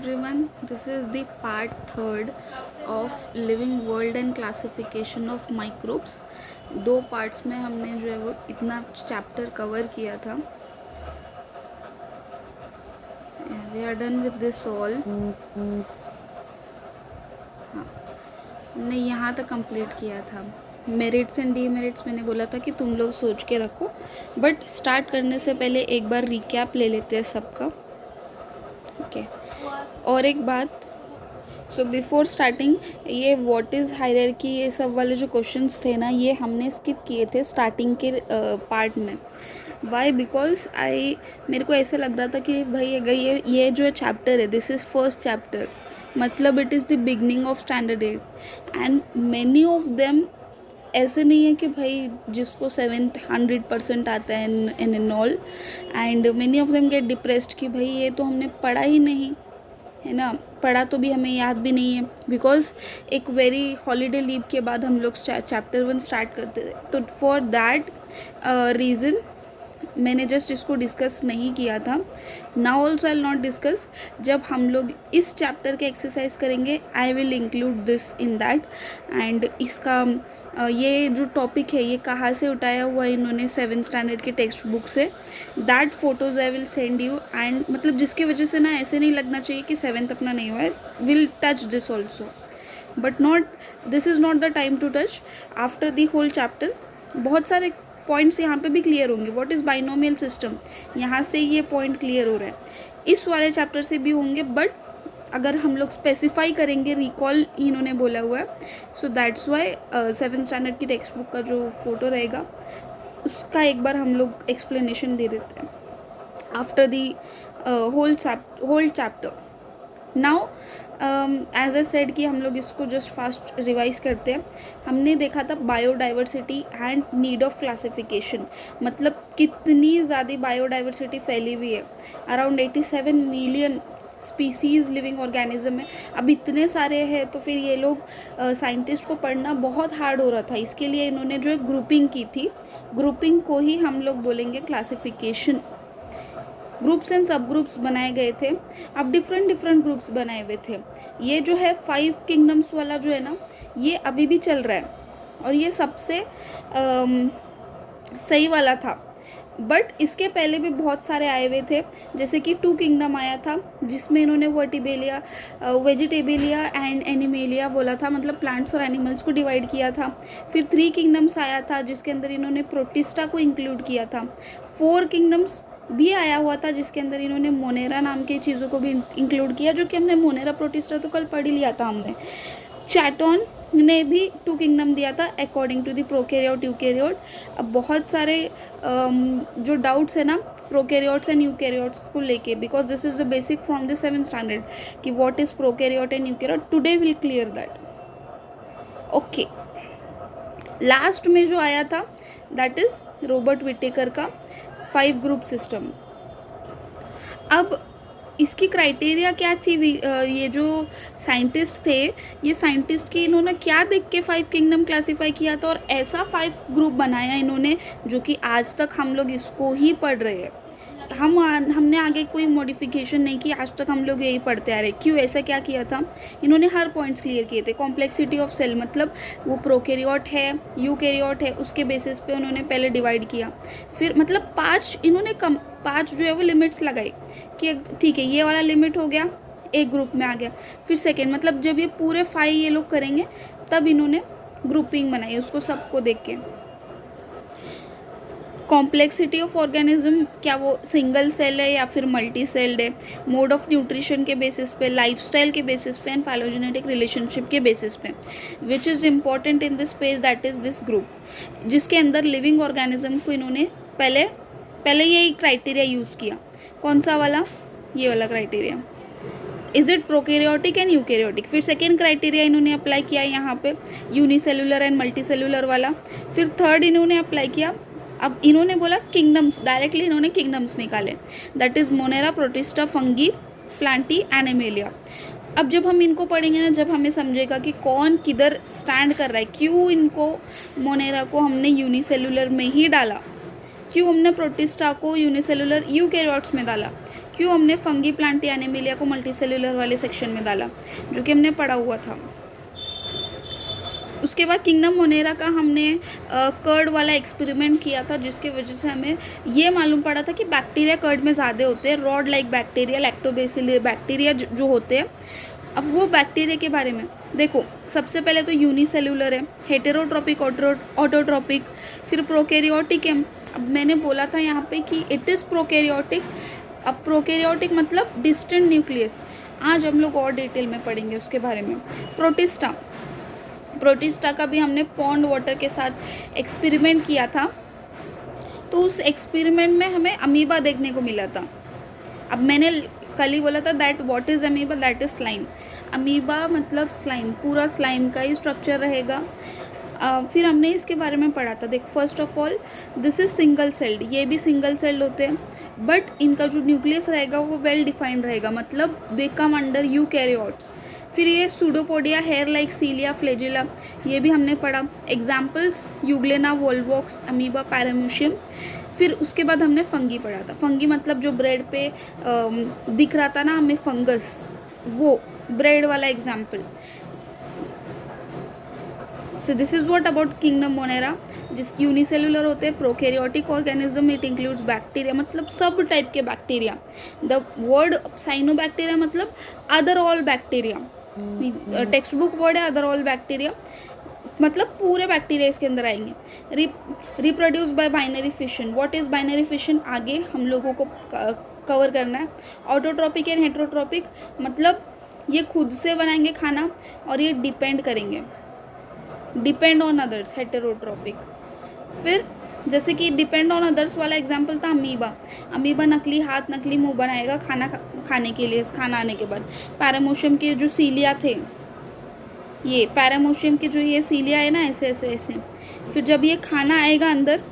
everyone, this is the part third of living world and classification of microbes. दो parts में हमने जो है वो इतना चैप्टर कवर किया था. We are done with this all. हाँ, हमने यहाँ तक कंप्लीट किया था. मेरिट्स एंड डीमेरिट्स मैंने बोला था कि तुम लोग सोच के रखो, बट स्टार्ट करने से पहले एक बार रिकैप ले लेते हैं सबका. ओके और एक बात, सो बिफोर स्टार्टिंग ये व्हाट इज़ हायरार्की ये सब वाले जो क्वेश्चंस थे ना, ये हमने स्किप किए थे स्टार्टिंग के पार्ट में. वाई? बिकॉज मेरे को ऐसे लग रहा था कि भाई अगर ये जो चैप्टर है, दिस इज़ फर्स्ट चैप्टर, मतलब it is the beginning of standard 8 and many of them ऐसे नहीं है कि भाई जिसको 700% आता है in an all, and many of them get depressed कि भाई ये तो हमने पढ़ा ही नहीं है ना, पढ़ा तो भी हमें याद भी नहीं है. बिकॉज एक वेरी हॉलीडे लीव के बाद हम लोग चैप्टर 1 स्टार्ट करते थे, तो फॉर दैट रीज़न मैंने जस्ट इसको डिस्कस नहीं किया था. Now also I will not discuss. जब हम लोग इस चैप्टर के एक्सरसाइज करेंगे I will include this in that. And इसका ये जो टॉपिक है ये कहाँ से उठाया हुआ है इन्होंने 7th स्टैंडर्ड के टेक्स्ट बुक से. That photos I will send you. And मतलब जिसकी वजह से ना ऐसे नहीं लगना चाहिए कि 7th अपना नहीं हुआ है. Will touch this also but not, this is not the time to touch. After the whole chapter बहुत सारे पॉइंट्स यहाँ पे भी क्लियर होंगे. व्हाट इज़ बाइनोमियल सिस्टम, यहाँ से ये पॉइंट क्लियर हो रहा है. इस वाले चैप्टर से भी होंगे, बट अगर हम लोग स्पेसिफाई करेंगे, रिकॉल इन्होंने बोला हुआ है, so that's why 7th standard की टेक्स्ट बुक का जो फ़ोटो रहेगा उसका एक बार हम लोग एक्सप्लेनेशन दे देते हैं after the whole chapter. Now as I said कि हम लोग इसको जस्ट फास्ट रिवाइज करते हैं. हमने देखा था biodiversity and need of classification, मतलब कितनी ज़्यादा बायोडाइवर्सिटी फैली हुई है. Around 87 million species living organism है. अब इतने सारे हैं तो फिर ये लोग साइंटिस्ट को पढ़ना बहुत हार्ड हो रहा था. इसके लिए इन्होंने जो है ग्रुपिंग की थी. ग्रुपिंग को ही हम लोग बोलेंगे क्लासिफिकेशन. ग्रुप्स एंड सब ग्रुप्स बनाए गए थे. अब डिफरेंट ग्रुप्स बनाए हुए थे. ये जो है 5 किंगडम्स वाला जो है ना, ये अभी भी चल रहा है और ये सबसे सही वाला था. बट इसके पहले भी बहुत सारे आए हुए थे, जैसे कि 2 किंगडम आया था जिसमें इन्होंने वर्टिबेलिया, वेजिटेबेलिया एंड एनिमेलिया बोला था, मतलब प्लांट्स और एनिमल्स को डिवाइड किया था. फिर 3 किंगडम्स आया था जिसके अंदर इन्होंने प्रोटिस्टा को इंक्लूड किया था. 4 किंगडम्स भी आया हुआ था जिसके अंदर इन्होंने मोनेरा नाम की चीज़ों को भी इंक्लूड किया, जो कि हमने मोनेरा प्रोटिस्टा तो कल पढ़ ही लिया था हमने. चैटॉन ने भी 2 किंगडम दिया था according to the prokaryote eukaryote. अब बहुत सारे जो डाउट्स है ना प्रोकैरियोट्स एंड यूकैरियोट्स को लेके, because this is the basic from the 7th standard कि what is prokaryote and eukaryote. Today will clear that. Okay, last में जो आया था दैट इज़ रॉबर्ट विटेकर का 5 ग्रुप सिस्टम. अब इसकी क्राइटेरिया क्या थी? ये जो साइंटिस्ट थे, ये साइंटिस्ट की इन्होंने क्या देख के 5 किंगडम क्लासीफाई किया था और ऐसा 5 ग्रुप बनाया इन्होंने जो कि आज तक हम लोग इसको ही पढ़ रहे हैं. हमने आगे कोई मॉडिफिकेशन नहीं की, आज तक हम लोग यही पढ़ते आ रहे. क्यों? ऐसा क्या किया था इन्होंने? हर पॉइंट्स क्लियर किए थे. कॉम्प्लेक्सिटी ऑफ सेल, मतलब वो प्रोकैरियोट है यूकैरियोट है उसके बेसिस पे उन्होंने पहले डिवाइड किया. फिर मतलब 5 इन्होंने 5 जो है वो लिमिट्स लगाई कि ठीक है ये वाला लिमिट हो गया, एक ग्रुप में आ गया. फिर सेकेंड, मतलब जब ये पूरे 5 ये लोग करेंगे तब इन्होंने ग्रुपिंग बनाई उसको सबको देख के. कॉम्प्लेक्सिटी ऑफ ऑर्गेनिज्म, क्या वो सिंगल सेल है या फिर मल्टी सेल्ड है. मोड ऑफ न्यूट्रिशन के बेसिस पे, लाइफस्टाइल के बेसिस पे एंड फाइलोजेनेटिक रिलेशनशिप के बेसिस पे. Which is important in this page that is this group, जिसके अंदर लिविंग ऑर्गेनिज्म को इन्होंने पहले यही क्राइटेरिया यूज़ किया. कौन सा वाला? ये वाला criteria. Is it prokaryotic and eukaryotic. फिर सेकेंड क्राइटेरिया इन्होंने अप्लाई किया यहाँ पे यूनिसेलुलर एंड मल्टी सेलुलर वाला. फिर थर्ड इन्होंने अप्लाई किया. अब इन्होंने बोला किंगडम्स, डायरेक्टली इन्होंने किंगडम्स निकाले, that is Monera, protista, fungi, Plantae, animalia. अब जब हम इनको पढ़ेंगे ना, जब हमें समझेगा कि कौन किधर स्टैंड कर रहा है, क्यों इनको मोनेरा को हमने यूनिसेलुलर में ही डाला, क्यों हमने प्रोटिस्टा को यूनिसेलुलर यूकैरियोट्स में डाला, क्यों हमने फंगी प्लांटिया एनिमिलिया को मल्टीसेल्यूलर वाले सेक्शन में डाला, जो कि हमने पढ़ा हुआ था। उसके बाद किंगडम मोनेरा का हमने कर्ड वाला एक्सपेरिमेंट किया था, जिसकी वजह से हमें ये मालूम पड़ा था कि बैक्टीरिया कर्ड में ज़्यादा होते हैं, rod like bacteria, lactobacillus bacteria जो होते हैं। अब वो बैक्टीरिया के बारे में देखो, सबसे पहले तो यूनिसेल्यूलर है, हेटेरोट्रॉपिक, ऑटोट्रॉपिक, फिर प्रोकैरियोटिक है। अब मैंने बोला था यहाँ पे कि इट इज़ प्रोकैरियोटिक। अब प्रोकैरियोटिक मतलब डिस्टेंट न्यूक्लियस, आज हम लोग और डिटेल में पढ़ेंगे उसके बारे में। प्रोटिस्टा का भी हमने पॉन्ड वाटर के साथ एक्सपेरिमेंट किया था, तो उस एक्सपेरिमेंट में हमें अमीबा देखने को मिला था। अब मैंने कल ही बोला था that what is amoeba, that is slime. Amoeba मतलब स्लाइम, पूरा स्लाइम का ही स्ट्रक्चर रहेगा। फिर हमने इसके बारे में पढ़ा था। देखो, first of all this is single celled, ये भी सिंगल सेल्ड होते हैं, बट इनका जो न्यूक्लियस रहेगा वो वेल डिफाइंड रहेगा, मतलब दे कम अंडर यूकैरियोट्स। फिर ये pseudopodia, hair like cilia, flagella, ये भी हमने पढ़ा। Examples euglena, volvox, amoeba, paramecium. फिर उसके बाद हमने फंगी पढ़ा था। फंगी मतलब जो ब्रेड पे दिख रहा था ना हमें फंगस, वो ब्रेड वाला example. So this is what about kingdom Monera, जिस यूनिसेलुलर होते हैं, prokaryotic organism, it includes bacteria, मतलब सब टाइप के बैक्टीरिया। द वर्ड साइनोबैक्टीरिया मतलब other all bacteria, text book word है अदर ऑल बैक्टीरिया, मतलब पूरे बैक्टीरिया इसके अंदर आएंगे। Reproduce by binary fission. What is binary fission, आगे हम लोगों को कवर करना है। ऑटोट्रॉपिक एंड हेटेरोट्रॉपिक मतलब ये खुद से बनाएंगे खाना और ये डिपेंड करेंगे, डिपेंड ऑन अदर्स, हेटेरोट्रॉपिक। फिर जैसे कि डिपेंड ऑन अदर्स वाला एग्जाम्पल था अमीबा। अमीबा नकली हाथ नकली मुंह बनाएगा खाना खाने के लिए, खाना आने के बाद। पैरामोशियम के जो सीलिया थे, ये पैरामोशियम के जो ये सीलिया है ना, ऐसे ऐसे ऐसे, फिर जब ये खाना आएगा अंदर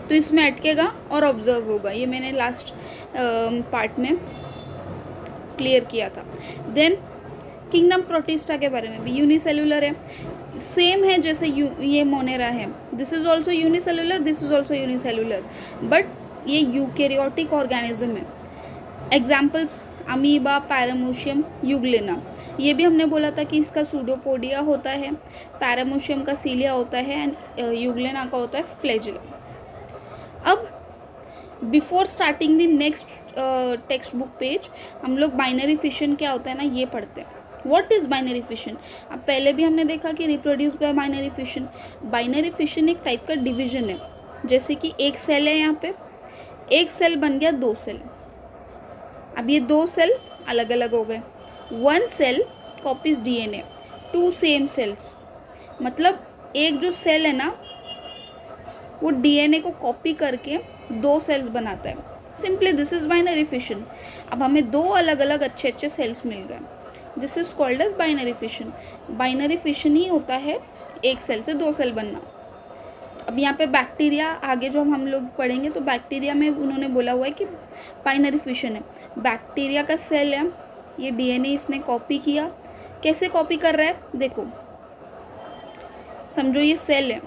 तो इसमें अटकेगा और ऑब्जर्व होगा। ये मैंने लास्ट पार्ट में क्लियर किया था। देन किंगडम प्रोटिस्टा के बारे में भी यूनिसेल्युलर है, सेम है जैसे ये मोनेरा है। This is also unicellular, this is also unicellular, but ये यूकैरियोटिक ऑर्गेनिज्म है। Examples amoeba, paramecium, euglena. ये भी हमने बोला था कि इसका सूडोपोडिया होता है, पैरामोशियम का सीलिया होता है एंड यूग्लेना का होता है फ्लैजिला। अब before starting the next text book page हम लोग बाइनरी फिशन क्या होता है ना ये पढ़ते हैं। What is binary fission? अब पहले भी हमने देखा कि reproduce by binary fission. Binary fission एक टाइप का डिवीजन है, जैसे कि एक सेल है, यहाँ पे एक सेल बन गया दो सेल। अब ये दो सेल अलग अलग हो गए। One cell copies DNA, two same cells, मतलब एक जो सेल है ना वो डीएनए को कॉपी करके दो सेल्स बनाता है। Simply this is binary fission. अब हमें दो अलग अलग अच्छे अच्छे सेल्स मिल गए, this is called as binary fission. Binary fission ही होता है एक सेल से दो सेल बनना। अब यहाँ पे बैक्टीरिया आगे जो हम लोग पढ़ेंगे, तो बैक्टीरिया में उन्होंने बोला हुआ है कि बाइनरी फिशन है। बैक्टीरिया का सेल है, ये डीएनए इसने कॉपी किया। कैसे कॉपी कर रहा है देखो, समझो ये सेल है,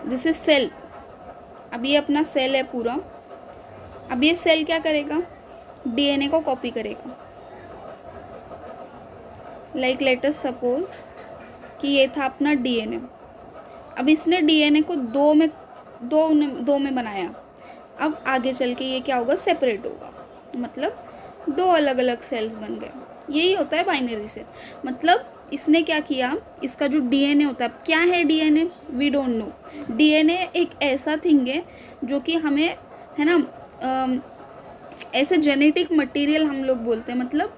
दिस इज सेल। अब ये अपना सेल है पूरा। अब ये सेल क्या करेगा, डीएनए को कॉपी करेगा। लाइक लेट अस सपोज कि ये था अपना डीएनए। अब इसने डीएनए को दो में बनाया। अब आगे चल के ये क्या होगा, सेपरेट होगा, मतलब दो अलग अलग सेल्स बन गए। यही होता है बाइनरी सेल। मतलब इसने क्या किया, इसका जो डीएनए होता है, क्या है DNA, we don't know. DNA एक ऐसा थिंग है जो कि हमें है ना ऐसे जेनेटिक मटेरियल हम लोग बोलते हैं। मतलब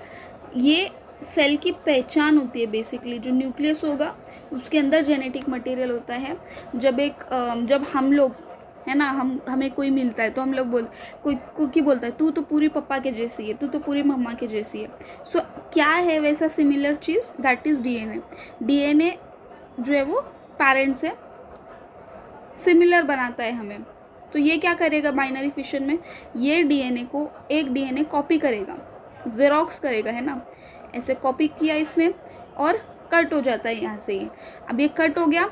ये सेल की पहचान होती है बेसिकली। जो न्यूक्लियस होगा उसके अंदर जेनेटिक मटेरियल होता है। जब हम लोग है ना, हमें कोई मिलता है तो हम लोग कोई बोलता है तू तो पूरी पापा के जैसी है, तू तो पूरी मम्मा के जैसी है। सो क्या है वैसा similar cheese, that is DNA. DNA जो है वो पेरेंट से सिमिलर बनाता है हमें। तो ये क्या करेगा बाइनरी फिशन में, ये डीएनए को एक डीएनए कॉपी करेगा, जेरोक्स करेगा, है ना, ऐसे कॉपी किया इसने और कट हो जाता है यहाँ से ये। अब ये कट हो गया,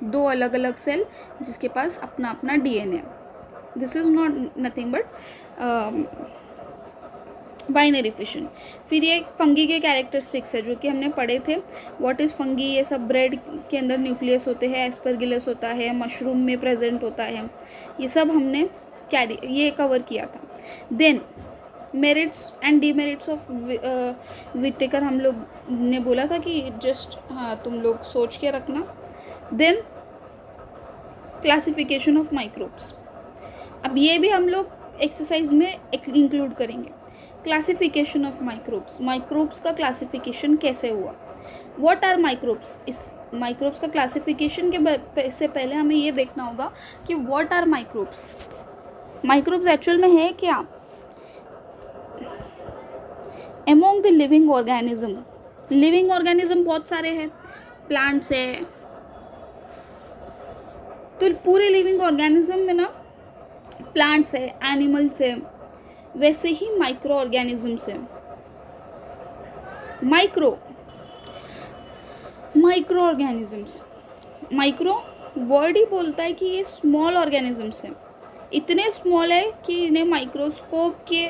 2 अलग अलग सेल जिसके पास अपना अपना DNA. This is not nothing but binary fission. फिर ये फंगी के कैरेक्टरिस्टिक्स है जो कि हमने पढ़े थे। व्हाट इज़ फंगी, ये सब ब्रेड के अंदर न्यूक्लियस होते हैं, एस्परगिलस होता है, मशरूम में प्रेजेंट होता है, ये सब हमने ये कवर किया था। Then merits and demerits of Whittaker हम लोग ने बोला था कि जस्ट हाँ तुम लोग सोच के रखना। देन क्लासिफिकेशन ऑफ माइक्रोब्स, अब ये भी हम लोग एक्सरसाइज में इंक्लूड करेंगे। क्लासिफिकेशन ऑफ माइक्रोब्स, माइक्रोब्स का क्लासिफिकेशन कैसे हुआ। व्हाट आर माइक्रोब्स, इस माइक्रोब्स का क्लासिफिकेशन के से पहले हमें ये देखना होगा कि what are microbes. Microbes actual में है क्या। Among the living organism, living organism बहुत सारे हैं, प्लांट्स है, तो पूरे लिविंग ऑर्गेनिज्म में ना प्लांट्स है, एनिमल्स है, वैसे ही माइक्रो ऑर्गेनिजम्स है। माइक्रो ऑर्गेनिजम्स, माइक्रो वर्ड ही बोलता है कि ये स्मॉल ऑर्गेनिजम्स हैं, इतने स्मॉल है कि इन्हें माइक्रोस्कोप के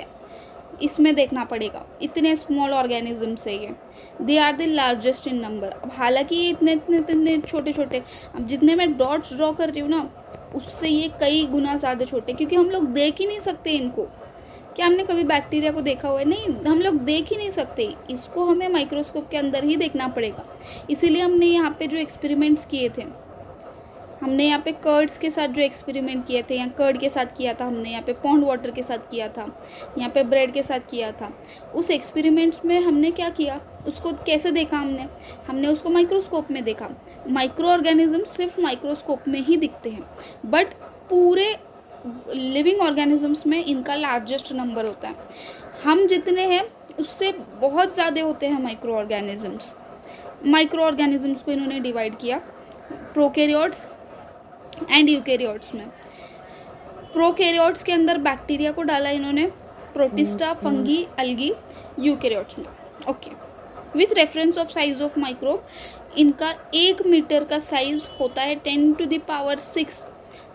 इसमें देखना पड़ेगा, इतने स्मॉल ऑर्गेनिजम्स है ये। They are the largest in number. अब हालांकि ये इतने छोटे छोटे, अब जितने मैं डॉट्स ड्रॉ कर रही हूँ ना उससे ये कई गुना ज़्यादा छोटे, क्योंकि हम लोग देख ही नहीं सकते इनको। क्या हमने कभी बैक्टीरिया को देखा हुआ है? नहीं, हम लोग देख ही नहीं सकते, इसको हमें माइक्रोस्कोप के अंदर ही देखना पड़ेगा। इसीलिए हमने यहाँ पे जो एक्सपेरिमेंट्स किए थे, हमने यहाँ पे कर्ड्स के साथ जो एक्सपेरिमेंट किए थे, यहाँ कर्ड के साथ किया था हमने, यहाँ पे पॉन्ड वाटर के साथ किया था, यहाँ पे ब्रेड के साथ किया था। उस एक्सपेरिमेंट्स में हमने क्या किया, उसको कैसे देखा हमने उसको माइक्रोस्कोप में देखा। माइक्रो ऑर्गेनिज्म सिर्फ माइक्रोस्कोप में ही दिखते हैं, बट पूरे लिविंग ऑर्गेनिजम्स में इनका लार्जेस्ट नंबर होता है। हम जितने हैं उससे बहुत ज़्यादा होते हैं माइक्रो ऑर्गेनिजम्स। माइक्रो ऑर्गेनिजम्स को इन्होंने डिवाइड किया प्रोकैरियोट्स एंड यूकैरियोट्स में। प्रोकैरियोट्स के अंदर बैक्टीरिया को डाला इन्होंने, प्रोटिस्टा, फंगी, अलगी, यूकैरियोट्स में। Okay, with reference of size of microbe, इनका 1 मीटर का साइज होता है 10⁶,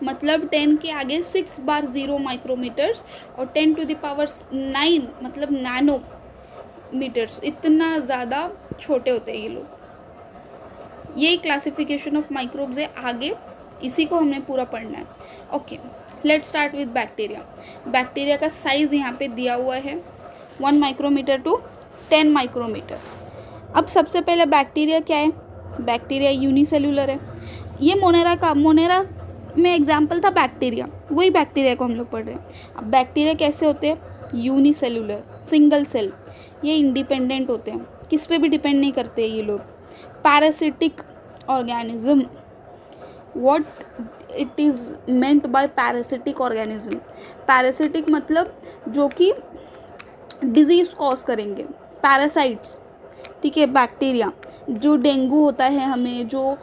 मतलब 10 के आगे 6 बार 0 माइक्रोमीटर्स, और 10⁹ मतलब नैनो मीटर्स, इतना ज़्यादा छोटे होते हैं ये लोग। यही क्लासिफिकेशन ऑफ माइक्रोब्स है, आगे इसी को हमने पूरा पढ़ना है। Okay, let's start with bacteria. Bacteria का साइज़ यहाँ पे दिया हुआ है 1 माइक्रोमीटर टू 10 माइक्रोमीटर। अब सबसे पहले बैक्टीरिया क्या है, बैक्टीरिया यूनिसेल्यूलर है। ये मोनेरा में एग्जाम्पल था बैक्टीरिया, वही बैक्टीरिया को हम लोग पढ़ रहे हैं। अब बैक्टीरिया कैसे होते हैं, यूनिसेल्यूलर, सिंगल सेल, ये इंडिपेंडेंट होते हैं, किस पे भी डिपेंड नहीं करते ये लोग। Parasitic organism, what it is meant by parasitic organism. Parasitic मतलब जो कि डिजीज़ कॉज करेंगे, पैरासाइट्स, ठीक है। बैक्टीरिया, जो डेंगू होता है हमें, जो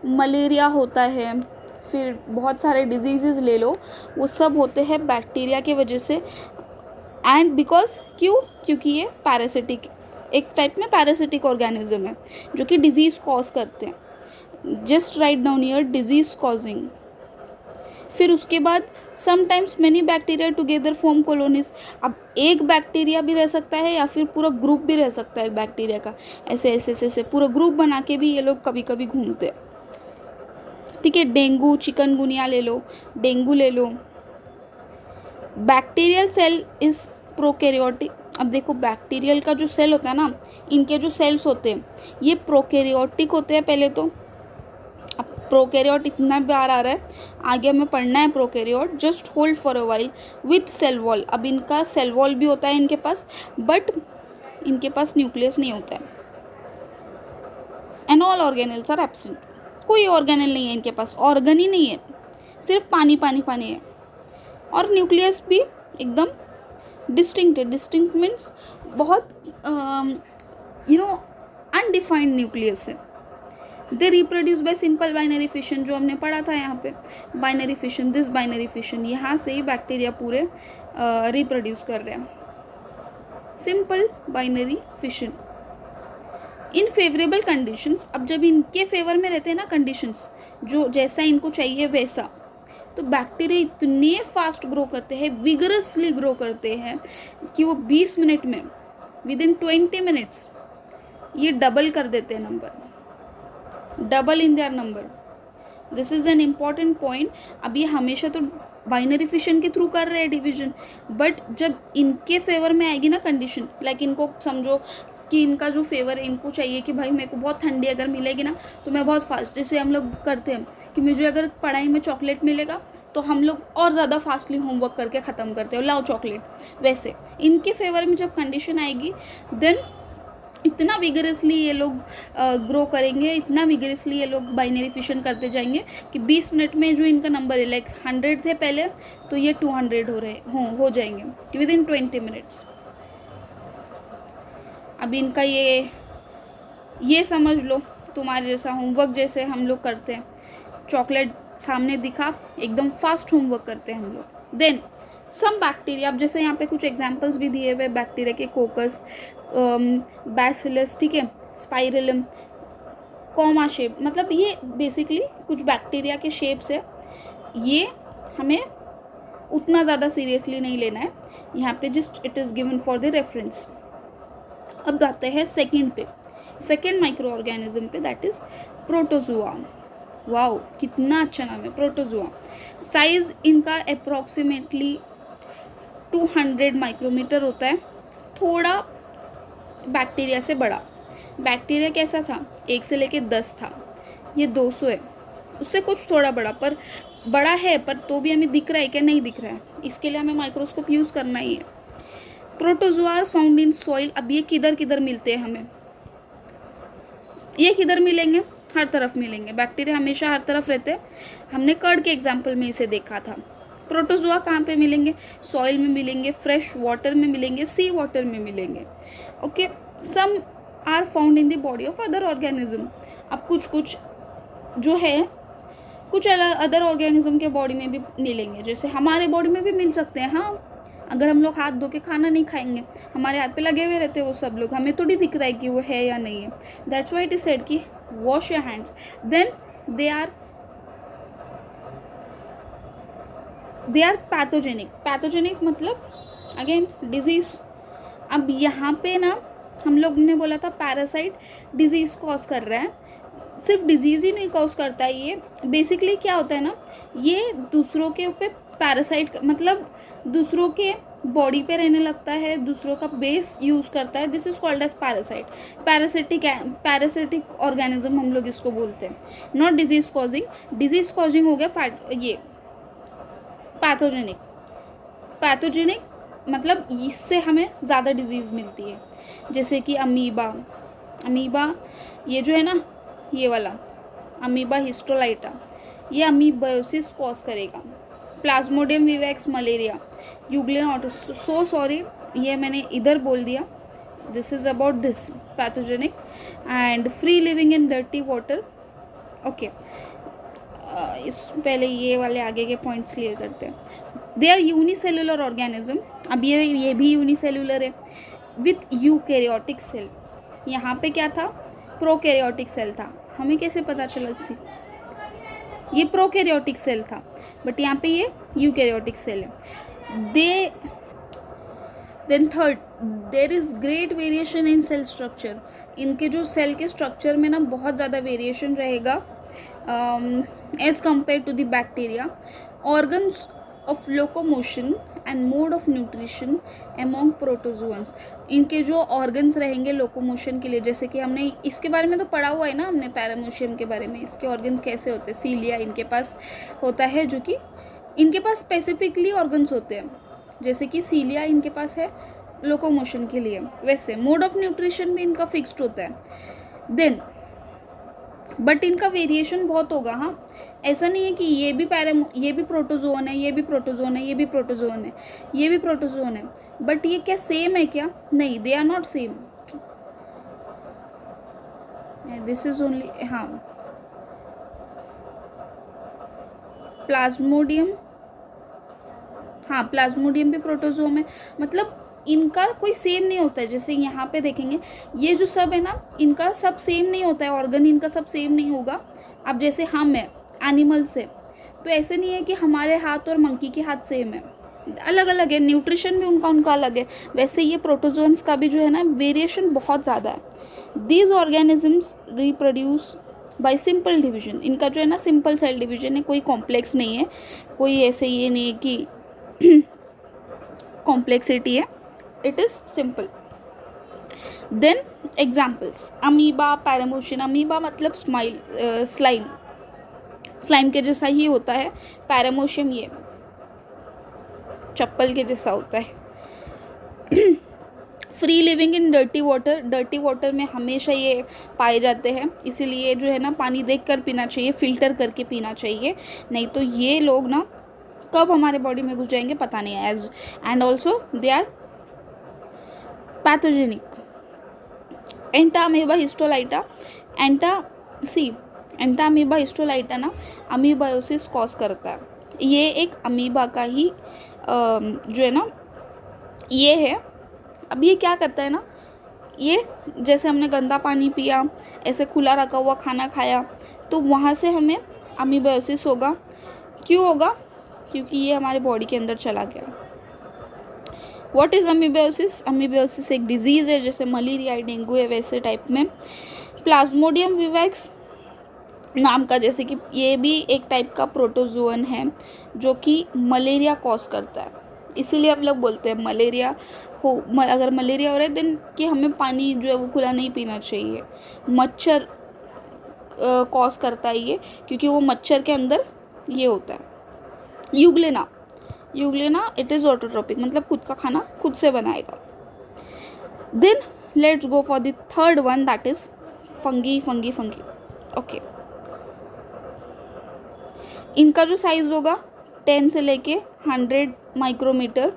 मलेरिया होता है, फिर बहुत सारे डिजीज़ ले लो, वो सब होते हैं बैक्टीरिया की वजह से। एंड बिकॉज क्योंकि ये पैरासिटिक, एक टाइप में पैरासिटिक ऑर्गेनिज्म है जो कि डिजीज़ कॉज करते हैं। Just write down here disease causing. फिर उसके बाद sometimes many bacteria together form colonies. अब एक बैक्टीरिया भी रह सकता है या फिर पूरा ग्रुप भी रह सकता है बैक्टीरिया का, ऐसे पूरा ग्रुप बना के भी ये लोग कभी कभी घूमते हैं, ठीक है। डेंगू, चिकनगुनिया ले लो, डेंगू ले लो। Bacterial cell is prokaryotic. अब देखो बैक्टीरियल का जो सेल होता है ना, इनके जो सेल्स होते हैं ये प्रोकैरियोटिक होते हैं पहले तो। अब प्रोकैरियोट इतना बार आ रहा है, आगे हमें पढ़ना है prokaryote. Just hold for a while with cell wall. अब इनका सेल वॉल भी होता है इनके पास, बट इनके पास न्यूक्लियस नहीं होता है। And all organelles are absent. कोई ऑर्गेनेल नहीं है इनके पास, ऑर्गन ही नहीं है, सिर्फ पानी पानी पानी है। और न्यूक्लियस भी एकदम डिस्टिंक्ट है। डिस्टिंक्ट मीन्स बहुत अनडिफाइंड न्यूक्लियस है। They reproduce by simple binary fission, जो हमने पढ़ा था यहाँ पे, binary fission, this binary fission, यहाँ से ही बैक्टीरिया पूरे रिप्रोड्यूस कर रहे हैं, सिंपल बाइनरी फिशन। इन फेवरेबल कंडीशंस, अब जब इनके फेवर में रहते हैं ना कंडीशंस, जो जैसा इनको चाहिए वैसा, तो बैक्टीरिया इतने फास्ट ग्रो करते हैं, विगरसली ग्रो करते हैं कि वो 20 मिनट में, विद इन 20 मिनट्स ये डबल कर देते हैं number, double in their number. This is an important point. अब ये हमेशा तो बाइनरी फिशन के थ्रू कर रहे हैं डिवीजन, बट जब इनके फेवर में आएगी ना कंडीशन, लाइक इनको समझो कि इनका जो फेवर है, इनको चाहिए कि भाई मेरे को बहुत ठंडी अगर मिलेगी ना तो मैं बहुत फास्ट, जैसे हम लोग करते हैं कि मुझे अगर पढ़ाई में चॉकलेट मिलेगा तो हम लोग और ज़्यादा फास्टली होमवर्क करके ख़त्म करते हो, लाओ चॉकलेट। वैसे इनके फेवर में जब कंडीशन आएगी, देन इतना विगरसली ये लोग ग्रो करेंगे, इतना विगरसली ये लोग बाइनरी फिशन करते जाएंगे कि 20 मिनट में जो इनका नंबर है, लाइक 100 थे पहले तो ये 200 हो जाएंगे विद इन 20 मिनट्स। अब इनका ये समझ लो, तुम्हारे जैसा होमवर्क जैसे हम लोग करते हैं, चॉकलेट सामने दिखा एकदम फास्ट होमवर्क करते हैं हम लोग। देन सम बैक्टीरिया, अब जैसे यहाँ पे कुछ एग्जांपल्स भी दिए हुए बैक्टीरिया के, कोकस, बैसिलस, ठीक है, स्पाइरलम, कॉमा शेप, मतलब ये बेसिकली कुछ बैक्टीरिया के शेप्स है। ये हमें उतना ज़्यादा सीरियसली नहीं लेना है यहाँ पे, just it is given for the reference. अब आते हैं सेकंड पे, सेकंड माइक्रो ऑर्गेनिज्म पे, दैट इज़ प्रोटोजुआ। वाओ, कितना अच्छा नाम है, प्रोटोजुआ। साइज़ इनका अप्रॉक्सीमेटली 200 माइक्रोमीटर होता है, थोड़ा बैक्टीरिया से बड़ा। बैक्टीरिया कैसा था, 1 से लेके 10 था, ये 200 है, उससे कुछ थोड़ा बड़ा, पर बड़ा है, पर तो भी हमें दिख रहा है क्या, नहीं दिख रहा है, इसके लिए हमें माइक्रोस्कोप यूज़ करना ही है। Protozoa are found in soil. अब ये किधर किधर मिलते हैं हमें, ये किधर मिलेंगे, हर तरफ मिलेंगे, बैक्टीरिया हमेशा हर तरफ रहते हैं। हमने कर्ड के एग्जाम्पल में इसे देखा था। प्रोटोजुआ कहाँ पे मिलेंगे, सॉइल में मिलेंगे, फ्रेश वाटर में मिलेंगे, सी वाटर में मिलेंगे। Okay, some are found in the body of other organism. अब कुछ जो है कुछ अदर ऑर्गेनिज्म के बॉडी में भी मिलेंगे, जैसे हमारे बॉडी में भी मिल सकते हैं। हाँ, अगर हम लोग हाथ धो के खाना नहीं खाएंगे, हमारे हाथ पे लगे हुए रहते हैं वो सब लोग, हमें थोड़ी दिख रहा है कि वो है या नहीं है। That's why it is said कि wash your hands. Then they are pathogenic. Pathogenic मतलब अगेन डिजीज। अब यहाँ पे ना हम लोग ने बोला था पैरासाइट डिजीज़ कॉज कर रहा है, सिर्फ डिजीज़ ही नहीं कॉज करता है, ये बेसिकली क्या होता है ना, ये दूसरों के ऊपर पैरासाइट, मतलब दूसरों के बॉडी पे रहने लगता है, दूसरों का बेस यूज़ करता है। This is called as parasite. Parasitic organism हम लोग इसको बोलते हैं, not disease causing. Disease causing हो गया ये पैथोजेनिक। पैथोजेनिक मतलब इससे हमें ज़्यादा डिजीज़ मिलती है, जैसे कि अमीबा ये जो है ना, ये वाला अमीबा हिस्टोलाइटा, ये अमीबायोसिस कॉज करेगा। Plasmodium vivax malaria, euglena autos, so sorry ये मैंने इधर बोल दिया, this is about this pathogenic and free living in dirty water. Okay, इस पहले ये वाले आगे के पॉइंट्स क्लियर करते हैं। They are unicellular organism. अब ये भी यूनिसेलुलर है विथ यूकैरियोटिक सेल। यहाँ पे क्या था, प्रोकैरियोटिक सेल था, हमें कैसे पता चला इससे, ये प्रोकैरियोटिक सेल था, बट यहाँ पे ये यूकैरियोटिक सेल है। Then third, there is great variation in cell structure. इनके जो सेल के स्ट्रक्चर में ना बहुत ज़्यादा वेरिएशन रहेगा as compared to the bacteria. Organs of locomotion and mode of nutrition among protozoans. इनके जो ऑर्गन्स रहेंगे लोकोमोशन के लिए, जैसे कि हमने इसके बारे में तो पढ़ा हुआ है ना हमने, पैरामोशियम के बारे में, इसके ऑर्गन्स कैसे होते हैं। सीलिया इनके पास होता है, जो कि इनके पास स्पेसिफिकली ऑर्गन्स होते हैं, जैसे कि सीलिया इनके पास है लोकोमोशन के लिए, वैसे मोड ऑफ न्यूट्रिशन भी इनका फिक्स्ड होता है। देन बट इनका वेरिएशन बहुत होगा। हाँ, ऐसा नहीं है कि ये भी प्रोटोजोन है, ये भी प्रोटोजोन है, ये भी प्रोटोजोन है, ये भी प्रोटोजोन है, बट ये क्या सेम है क्या, नहीं, they are not same. This is only, हाँ, प्लाज्मोडियम, हाँ प्लाज्मोडियम भी प्रोटोजोम है, मतलब इनका कोई सेम नहीं होता है। जैसे यहाँ पे देखेंगे ये जो सब है ना, इनका सब सेम नहीं होता है, ऑर्गन इनका सब सेम नहीं होगा। अब जैसे हम है एनिमल से, तो ऐसे नहीं है कि हमारे हाथ और मंकी के हाथ सेम है, अलग अलग है, न्यूट्रिशन भी उनका उनका अलग है। वैसे ये प्रोटोजोन्स का भी जो है ना वेरिएशन बहुत ज़्यादा है। These organisms reproduce by simple division. इनका जो है ना सिंपल सेल डिवीजन है, कोई कॉम्प्लेक्स नहीं है, कोई ऐसे ये नहीं है कि कॉम्प्लेक्सिटी है, it is simple. Then examples, amoeba, paramecium. Amoeba मतलब स्लाइम, स्लाइम के जैसा ही होता है। पैरामोशियम ये चप्पल के जैसा होता है। Free living in dirty water. Dirty water में हमेशा ये पाए जाते हैं, इसीलिए जो है ना पानी देख कर पीना चाहिए, फ़िल्टर करके पीना चाहिए, नहीं तो ये लोग ना कब हमारे बॉडी में घुस जाएंगे पता नहीं है। As and also they are pathogenic. Entamoeba histolytica. Entamoeba histolytica ना अमीबायोसिस कॉज करता है। ये एक अमीबा का ही जो है ना ये है। अब ये क्या करता है ना, ये जैसे हमने गंदा पानी पिया, ऐसे खुला रखा हुआ खाना खाया, तो वहाँ से हमें अमीबायोसिस होगा। क्यों होगा? क्योंकि ये हमारे बॉडी के अंदर चला गया। What is अमीबायोसिस? अमीबायोसिस एक डिजीज़ है, जैसे मलेरिया, डेंगू है वैसे टाइप में। प्लाज्मोडियम विवैक्स नाम का, जैसे कि ये भी एक टाइप का प्रोटोजोअन है जो कि मलेरिया कॉज करता है। इसीलिए हम लोग बोलते हैं मलेरिया हो, अगर मलेरिया हो रहा है देन कि हमें पानी जो है वो खुला नहीं पीना चाहिए। मच्छर कॉज करता है ये, क्योंकि वो मच्छर के अंदर ये होता है। यूग्लेना, इट इज़ ऑटोट्रोपिक, मतलब खुद का खाना खुद से बनाएगा। Then let's go for the third one, that is fungi. Okay, इनका जो साइज होगा 10 से लेके 100 micrometre.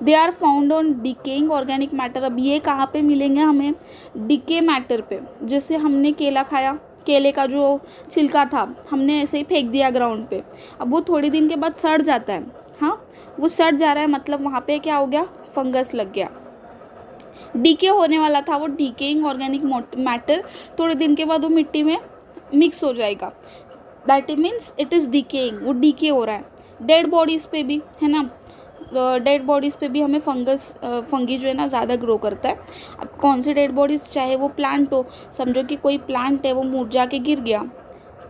They are found on decaying organic matter. अब ये कहाँ पे मिलेंगे हमें? डिके मैटर पे। जैसे हमने केला खाया, केले का जो छिलका था हमने ऐसे ही फेंक दिया ग्राउंड पे, अब वो थोड़ी दिन के बाद सड़ जाता है। हाँ, वो सड़ जा रहा है, मतलब वहाँ पे क्या हो गया? फंगस लग गया। डीके होने वाला था, वो डीकेइंग ऑर्गेनिक मैटर थोड़े दिन के बाद वो मिट्टी में मिक्स हो जाएगा। That means it is decaying, वो डीके हो रहा है। डेड बॉडीज़ पे भी है ना, डेड बॉडीज़ पे भी हमें फंगी जो है ना ज़्यादा ग्रो करता है। अब कौन सी डेड बॉडीज़? चाहे वो प्लांट हो, समझो कि कोई प्लांट है वो मुरझा के गिर गया,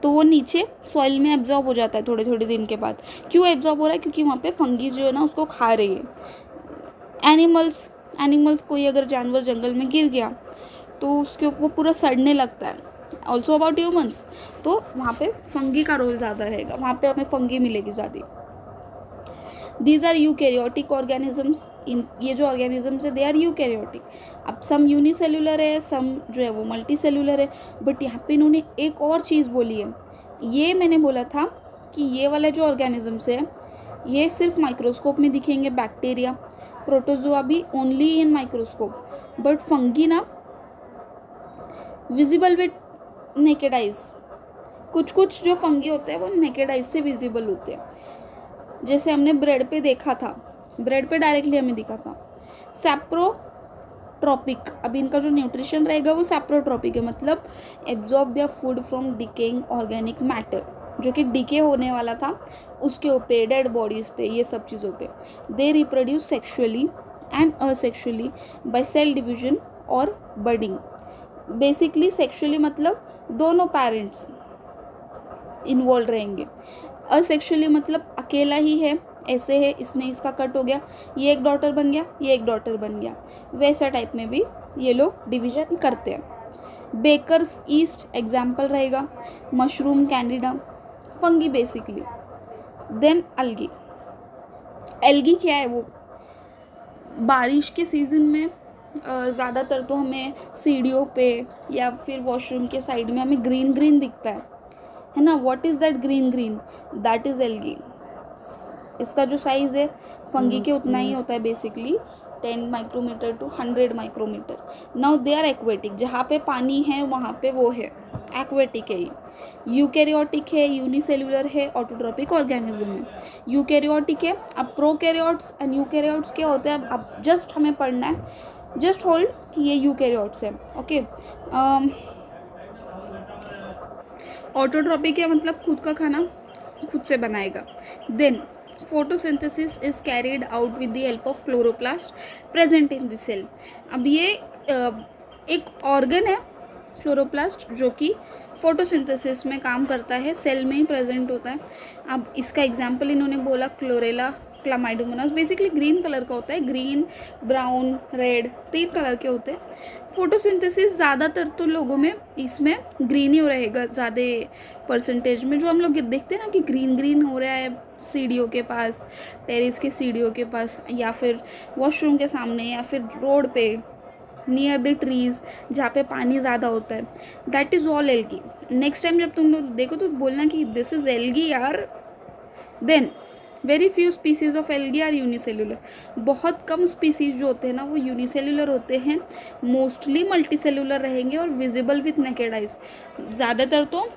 तो वो नीचे सॉइल में एब्जॉर्ब हो जाता है थोड़े थोड़े दिन के बाद। क्यों एब्जॉर्ब हो रहा है? क्योंकि वहाँ पे फंगी जो है ना उसको खा रही है। एनिमल्स कोई अगर जानवर जंगल में गिर गया तो उसके वो पूरा सड़ने लगता है। ऑल्सो अबाउट ह्यूमन्स, तो वहाँ पे फंगी का रोल ज़्यादा रहेगा, वहाँ पे हमें फंगी मिलेगी ज़्यादा। These are eukaryotic organisms. इन ये जो ऑर्गेनिजम्स है दे आर यूकैरियोटिक। अब सम यूनिसेल्युलर है, सम जो है वो मल्टी सेल्युलर है। बट यहाँ पे इन्होंने एक और चीज़ बोली है, ये मैंने बोला था कि ये वाले जो ऑर्गेनिजम्स है ये सिर्फ माइक्रोस्कोप में दिखेंगे, बैक्टीरिया, प्रोटोजोआ भी only in microscope, but fungi ना विजिबल विद नेकेड आइज। कुछ जो फंगी होते हैं वो नेकेड आइज से विजिबल होते हैं, जैसे हमने ब्रेड पे देखा था, ब्रेड पे डायरेक्टली हमें दिखा था। सैप्रोट्रॉपिक, अब इनका जो न्यूट्रिशन रहेगा वो सैप्रोट्रॉपिक है, मतलब absorb their food from decaying organic matter, जो कि डिके होने वाला था उसके ऊपर, डेड बॉडीज़ पे, ये सब चीज़ों पे। They reproduce sexually and asexually by cell division और बडिंग। बेसिकली सेक्शुअली मतलब दोनों पेरेंट्स इन्वॉल्व रहेंगे, असेक्शुअली मतलब अकेला ही है, ऐसे है, इसने इसका कट हो गया, ये एक डॉटर बन गया, ये एक डॉटर बन गया, वैसा टाइप में भी ये लोग डिवीजन करते हैं। बेकर्स ईस्ट एग्जाम्पल रहेगा, mushroom, candida, fungi basically. Then algae. Algae क्या है? वो बारिश के सीज़न में ज़्यादातर तो हमें सीढ़ियों पे या फिर वॉशरूम के साइड में हमें ग्रीन ग्रीन दिखता है ना। What is that green? That is algae. इसका जो साइज़ है फंगी के उतना ही होता है, basically 10 micrometre to 100 micrometre. Now they are aquatic, जहाँ पे पानी है वहाँ पे वो है, एक्वेटिक है, यूकैरियोटिक है, यूनिसेल्युलर है, ऑटोट्रॉपिक ऑर्गेनिज्म है। यूकैरियोटिक है। अब प्रोकैरियोट्स एंड यूकैरियोट्स क्या होते हैं, अब जस्ट हमें पढ़ना है, जस्ट होल्ड कि ये यूकैरियोट्स है। ओके, ऑटोट्रॉपिक है मतलब खुद का खाना खुद से बनाएगा। Then photosynthesis is carried out with the help of chloroplast present in the cell. अब ये एक ऑर्गन है क्लोरोप्लास्ट जो कि फोटोसिंथेसिस में काम करता है, सेल में ही प्रेजेंट होता है। अब इसका एग्जांपल इन्होंने बोला chlorella Chlamydomonas, basically green colour का होता है, ग्रीन, ब्राउन, रेड, 3 कलर के होते हैं। फोटोसिंथेसिस ज़्यादातर तो लोगों में इसमें ग्रीन ही हो रहेगा, ज़्यादा परसेंटेज में जो हम लोग देखते हैं ना कि ग्रीन ग्रीन हो रहा है सीढ़ियों के पास, टेरेस के सीढ़ियों के पास, या फिर वॉशरूम के सामने, या फिर रोड पे नियर द ट्रीज़ जहाँ पे पानी ज़्यादा होता है, that is all algae. Next time जब तुम लोग देखो तो बोलना कि दिस इज़ एल्गी यार। Then very few species of algae are unicellular. बहुत कम स्पीसीज जो होते हैं ना वो यूनिसेल्युलर होते हैं, मोस्टली मल्टीसेल्युलर रहेंगे और विजिबल विथ नेकेड आइज। ज़्यादातर तो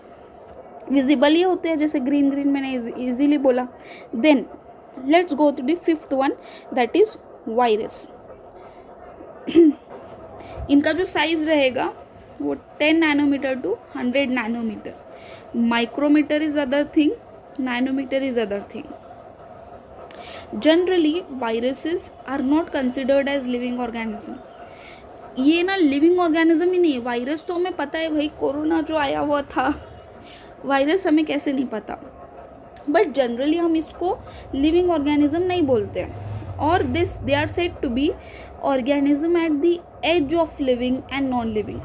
विजिबल ही होते हैं, जैसे ग्रीन ग्रीन मैंने इजीली बोला। Then let's go to the 5th one, that is virus. इनका जो साइज रहेगा वो 10 nanometre to 100 nanometre. Micrometre is other thing, nanometre is other thing. Generally viruses are not considered as living organism. ये ना living organism ही नहीं है। Virus तो हमें पता है भाई, कोरोना जो आया हुआ था, वायरस हमें कैसे नहीं पता, बट जनरली हम इसको लिविंग ऑर्गेनिज्म नहीं बोलते हैं। और this they are said to be organism at the edge of living and non living.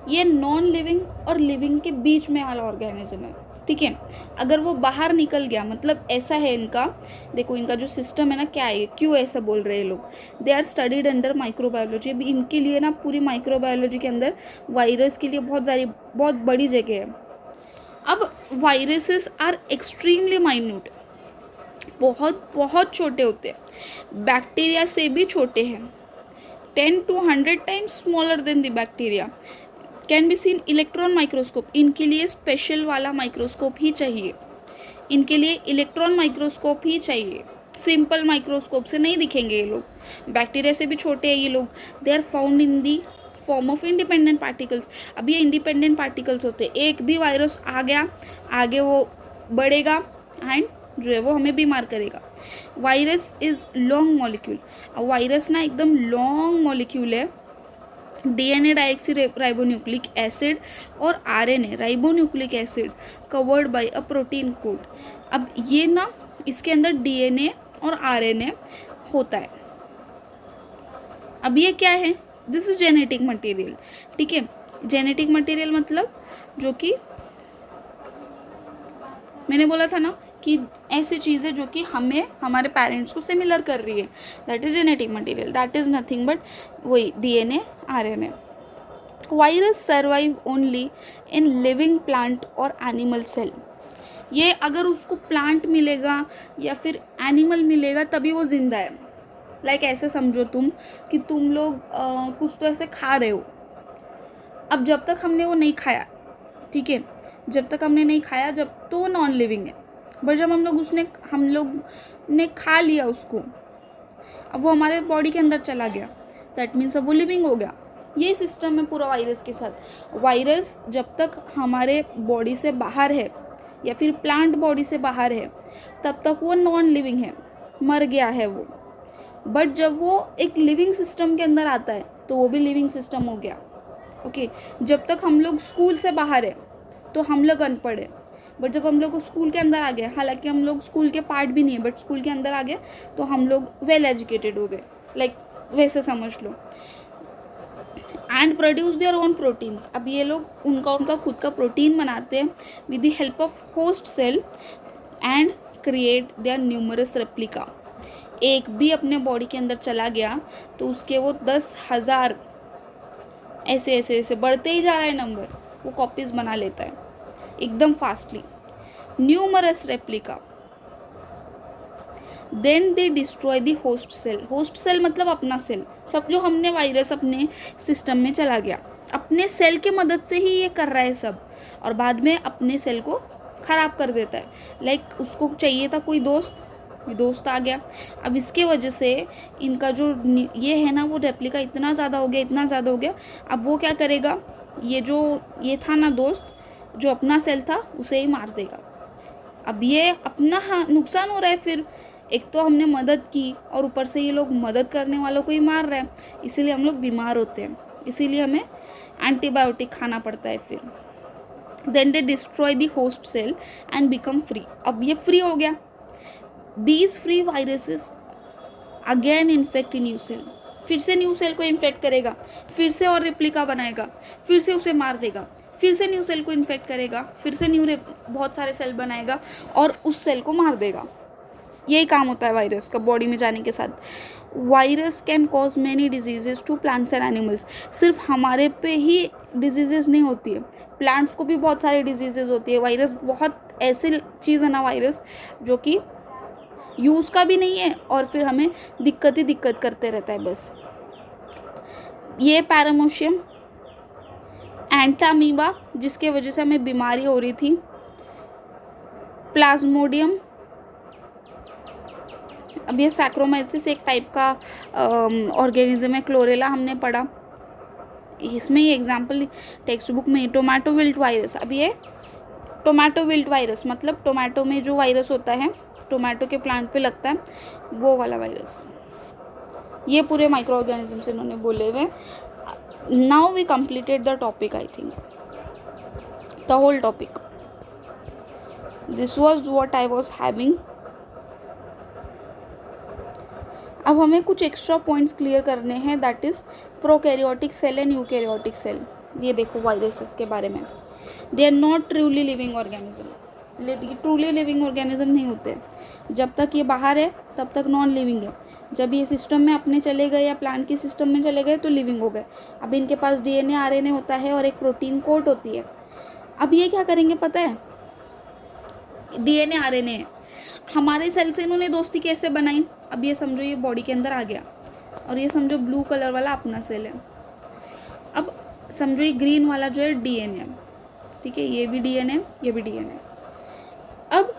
ये नॉन लिविंग और लिविंग के बीच में वाला ऑर्गेनिज्म है, ठीक है। अगर वो बाहर निकल गया, मतलब ऐसा है इनका, देखो इनका जो सिस्टम है ना, क्या है, क्यों ऐसा बोल रहे हैं लोग, they are studied under microbiology. अभी इनके लिए ना पूरी माइक्रोबायोलॉजी के अंदर वायरस के लिए बहुत बड़ी जगह है। अब वायरसेस आर एक्सट्रीमली माइन्यूट, बहुत बहुत छोटे होते हैं, बैक्टीरिया से भी छोटे हैं, 10 to 100 times smaller than the bacteria. Can be seen electron microscope. इनके लिए स्पेशल वाला माइक्रोस्कोप ही चाहिए, इनके लिए इलेक्ट्रॉन माइक्रोस्कोप ही चाहिए, सिंपल माइक्रोस्कोप से नहीं दिखेंगे ये लोग। बैक्टीरिया से भी छोटे हैं ये लोग। They are found in the form of independent particles. अब ये इंडिपेंडेंट पार्टिकल्स होते हैं, एक भी वायरस आ गया आगे वो बढ़ेगा एंड जो है वो हमें बीमार करेगा। Virus is long molecule. अब वायरस ना एकदम लॉन्ग मॉलिक्यूल है। डीएनए डाइऑक्सी राइबोन्यूक्लिक एसिड और RNA ribonucleic acid covered by a protein code. अब ये ना इसके अंदर डीएनए और आरएनए होता है। अब ये क्या है, दिस इज जेनेटिक मटेरियल, ठीक है। जेनेटिक मटेरियल मतलब जो कि मैंने बोला था ना कि ऐसी चीज़ें जो कि हमें हमारे पेरेंट्स को सिमिलर कर रही है, that is genetic material, that is nothing but वही DNA RNA. Virus survive only in living plant और एनिमल सेल। ये अगर उसको प्लांट मिलेगा या फिर एनिमल मिलेगा तभी वो जिंदा है। लाइक ऐसे समझो तुम कि तुम लोग कुछ तो ऐसे खा रहे हो। अब जब तक हमने वो नहीं खाया, ठीक है, जब तक हमने नहीं खाया जब तो वो नॉन लिविंग है, बट जब हम लोग ने खा लिया उसको, अब वो हमारे बॉडी के अंदर चला गया, दैट मीन्स अब वो लिविंग हो गया। ये सिस्टम है पूरा वायरस के साथ। वायरस जब तक हमारे बॉडी से बाहर है या फिर प्लांट बॉडी से बाहर है तब तक वो नॉन लिविंग है, मर गया है वो। बट जब वो एक लिविंग सिस्टम के अंदर आता है तो वो भी लिविंग सिस्टम हो गया, ओके। जब तक हम लोग स्कूल से बाहर है तो हम लोग अनपढ़ है, बट जब हम लोग स्कूल के अंदर आ गए, हालांकि हम लोग स्कूल के पार्ट भी नहीं है बट स्कूल के अंदर आ गए तो हम लोग वेल एजुकेटेड हो गए, लाइक वैसे समझ लो। And produce their own proteins. अब ये लोग उनका खुद का प्रोटीन बनाते हैं with the help of host cell and create their numerous replica. एक भी अपने बॉडी के अंदर चला गया तो उसके वो 10,000 ऐसे बढ़ते ही जा रहा है नंबर, वो कॉपीज़ बना लेता है एकदम fastly, numerous replica. Then they destroy the host cell. Host cell मतलब अपना सेल, सब जो हमने वायरस अपने सिस्टम में चला गया, अपने सेल के मदद से ही ये कर रहा है सब। और बाद में अपने सेल को ख़राब कर देता है। लाइक उसको चाहिए था कोई दोस्त आ गया। अब इसके वजह से इनका जो ये है ना वो रेप्लिका इतना ज़्यादा हो गया। अब वो क्या करेगा, ये था ना दोस्त, जो अपना सेल था उसे ही मार देगा। अब ये अपना नुकसान हो रहा है। फिर एक तो हमने मदद की और ऊपर से ये लोग मदद करने वालों को ही मार रहे हैं, इसीलिए हम लोग बीमार होते हैं, इसीलिए हमें एंटीबायोटिक खाना पड़ता है। फिर then they destroy the host cell and become free. अब ये फ्री हो गया। These free viruses again infect new cell, फिर से न्यू सेल को इन्फेक्ट करेगा, फिर से और रेप्लिका बनाएगा, फिर से उसे मार देगा, फिर से न्यू सेल को इन्फेक्ट करेगा, फिर से बहुत सारे सेल बनाएगा और उस सेल को मार देगा। यही काम होता है वायरस का बॉडी में जाने के साथ। Virus can cause many diseases to plants and animals. सिर्फ हमारे पे ही डिजीजेस नहीं होती है, प्लांट्स को भी बहुत सारी डिजीजेस होती है। वायरस बहुत ऐसी चीज़ है ना, वायरस जो कि यूज़ का भी नहीं है और फिर हमें दिक्कत करते रहता है बस। ये पैरामोशियम, एंटामीबा जिसके वजह से हमें बीमारी हो रही थी, प्लाज्मोडियम, अब ये सैक्रोमाइसिस एक टाइप का ऑर्गेनिज्म है, क्लोरेला हमने पढ़ा, इसमें ये एग्जाम्पल टेक्स्ट बुक में। टोमेटो विल्ट वायरस, अब ये टोमेटो विल्ट वायरस मतलब टोमेटो में जो वायरस होता है, टोमेटो के प्लांट पे लगता है, वो वाला वायरस। ये पूरे माइक्रो ऑर्गेनिज्म्स इन्होंने बोले हुए। Now we completed the topic, I think the whole topic. This was what I was having. अब हमें कुछ एक्स्ट्रा पॉइंट्स क्लियर करने हैं, that is prokaryotic cell and eukaryotic cell. ये देखो वायरसेस के बारे में, they are not truly living organism. Truly living organism नहीं होते। जब तक ये बाहर है तब तक नॉन लिविंग है, जब ये सिस्टम में अपने चले गए या प्लांट के सिस्टम में चले गए तो लिविंग हो गए। अब इनके पास DNA RNA होता है और एक प्रोटीन कोट होती है। अब ये क्या करेंगे पता है, DNA RNA है, हमारे सेल से इन्होंने दोस्ती कैसे बनाई। अब ये समझो ये बॉडी के अंदर आ गया और ये समझो ब्लू कलर वाला अपना सेल है। अब समझो ये ग्रीन वाला जो है DNA है, ठीक है, ये भी DNA, ये भी DNA। अब